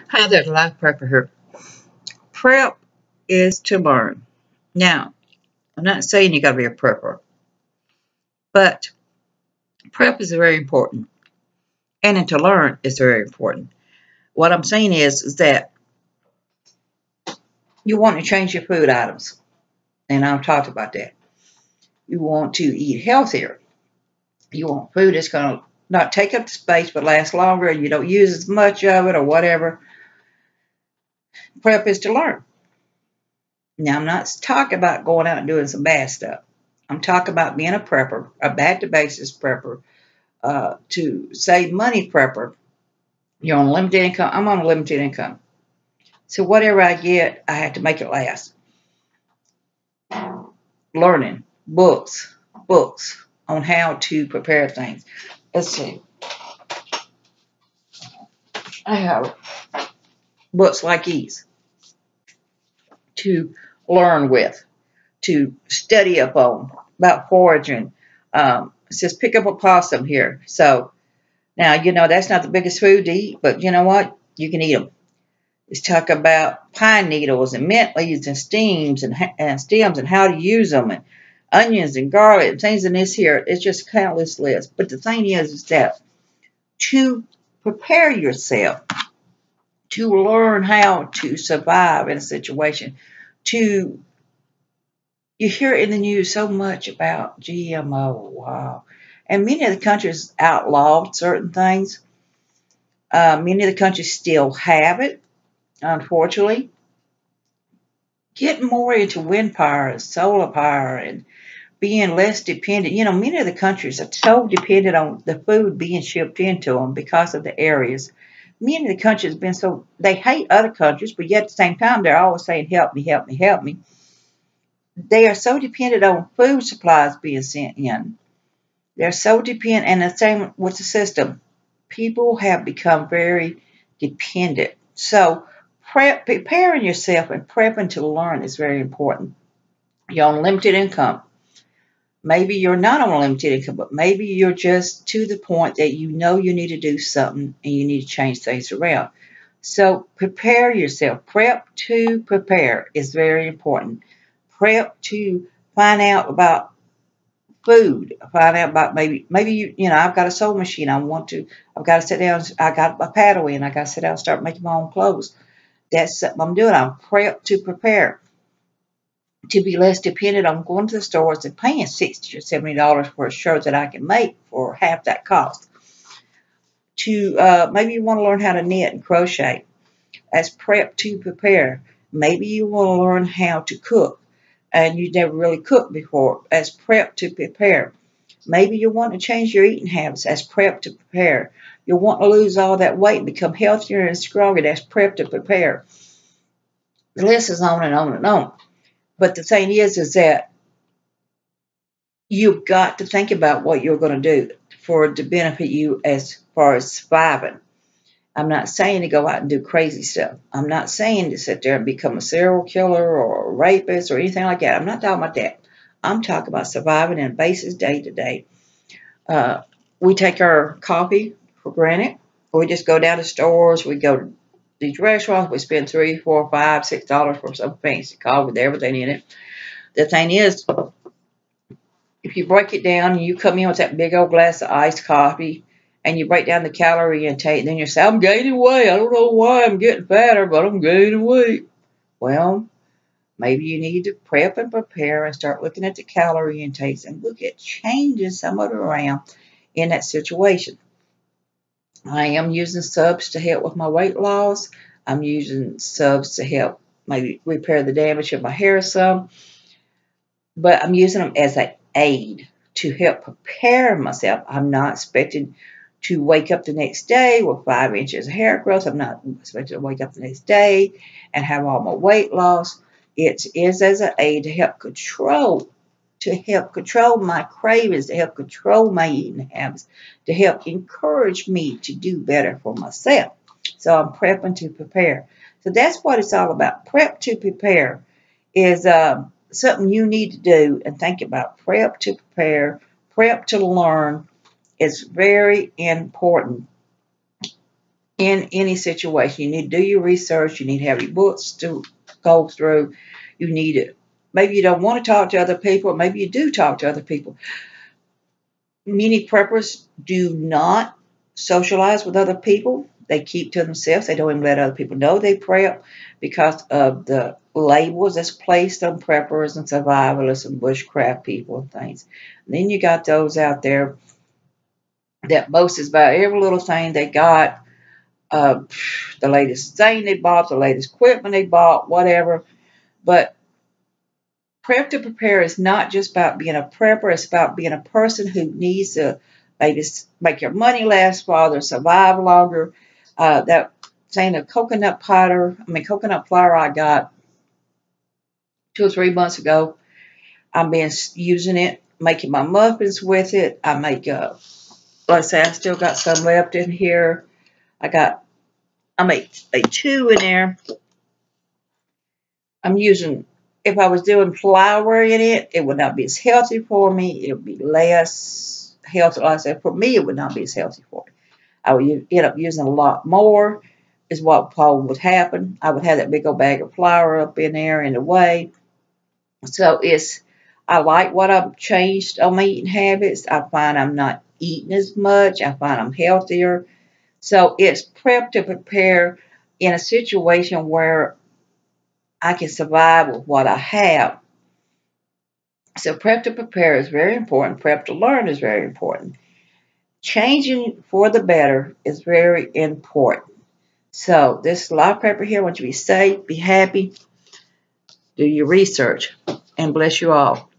Hi there, Life Prepper here. Prep is to learn. Now, I'm not saying you got to be a prepper, but prep is very important, and to learn is very important. What I'm saying is that you want to change your food items, and I've talked about that. You want to eat healthier. You want food that's going to not take up the space but last longer, and you don't use as much of it or whatever. Prep is to learn. Now, I'm not talking about going out and doing some bad stuff. I'm talking about being a prepper, a back to basis prepper, to save money prepper. You're on limited income. I'm on a limited income. So whatever I get, I have to make it last. Learning, books on how to prepare things. Let's see. I have books like these to learn with, to study up on about foraging. It says pick up a possum here. So now, that's not the biggest food to eat, but you know what? You can eat them. Let's talk about pine needles and mint leaves and stems and how to use them, and onions and garlic and things in this here. It's just a countless list. But the thing is that to prepare yourself, to learn how to survive in a situation, you hear in the news so much about GMO. Wow. And many of the countries outlawed certain things. Many of the countries still have it, unfortunately. Get more into wind power, solar power, and being less dependent. Many of the countries are so dependent on the food being shipped into them because of the areas. Many of the countries have been they hate other countries, but yet at the same time, they're always saying, help me, help me, help me. They are so dependent on food supplies being sent in. They're so dependent, and the same with the system. People have become very dependent. So preparing yourself and prepping to learn is very important. You're on limited income. Maybe you're not on a limited income, but maybe you're just to the point that you know you need to do something and you need to change things around. So prepare yourself. Prep to prepare is very important. Prep to find out about food. Find out about maybe I've got a sewing machine. I've got to sit down. I got a paddle in. I got to sit down and start making my own clothes. That's something I'm doing. I'm prep to prepare, to be less dependent on going to the stores and paying $60 or $70 for a shirt that I can make for half that cost. To maybe you want to learn how to knit and crochet. As prep to prepare. Maybe you want to learn how to cook, and you never really cooked before. As prep to prepare. Maybe you want to change your eating habits. As prep to prepare. You want to lose all that weight, become healthier and stronger. That's prep to prepare. The list is on and on and on. But the thing is that you've got to think about what you're going to do to benefit you as far as surviving. I'm not saying to go out and do crazy stuff. I'm not saying to sit there and become a serial killer or a rapist or anything like that. I'm not talking about that. I'm talking about surviving in basis day to day. We take our coffee for granted. We just go down to stores. We go to these restaurants. We spend $3, $4, $5, $6 for some fancy coffee with everything in it. The thing is, if you break it down and you come in with that big old glass of iced coffee and you break down the calorie intake, then you say, I'm gaining weight. I don't know why I'm getting fatter, but I'm gaining weight. Well, maybe you need to prep and prepare and start looking at the calorie intakes and look at changing some of it around in that situation. I am using subs to help with my weight loss. I'm using subs to help maybe repair the damage of my hair some. But I'm using them as an aid to help prepare myself. I'm not expected to wake up the next day with 5 inches of hair growth. I'm not expected to wake up the next day and have all my weight loss. It is as an aid to help control my cravings, to help control my eating habits, to help encourage me to do better for myself. So I'm prepping to prepare. So that's what it's all about. Prep to prepare is something you need to do and think about. Prep to prepare, prep to learn is very important. in any situation. You need to do your research. You need to have your books to go through. You need it. Maybe you don't want to talk to other people. Maybe you do talk to other people. Many preppers do not socialize with other people. They keep to themselves. They don't even let other people know they prep because of the labels that's placed on preppers and survivalists and bushcraft people and things. And then you got those out there that boasts about every little thing they got, uh, the latest thing they bought, the latest equipment they bought, whatever. But prep to prepare is not just about being a prepper. It's about being a person who needs to maybe make your money last farther, survive longer. That saying a coconut flour I got 2 or 3 months ago. I've been using it, making my muffins with it. I make, let's say I still got some left in here. I make a 2 in there. I'm using, if I was doing flour in it, it would not be as healthy for me. It would be less healthy. Like I said, for me, it would not be as healthy for me. I would end up using a lot more is what probably would happen. I would have that big old bag of flour up in there in the way. So I like what I've changed on my eating habits. I find I'm not eating as much. I find I'm healthier. So it's prep to prepare in a situation where I can survive with what I have. So prep to prepare is very important. Prep to learn is very important. Changing for the better is very important. So this live prepper here, I want you to be safe, be happy, do your research, and bless you all.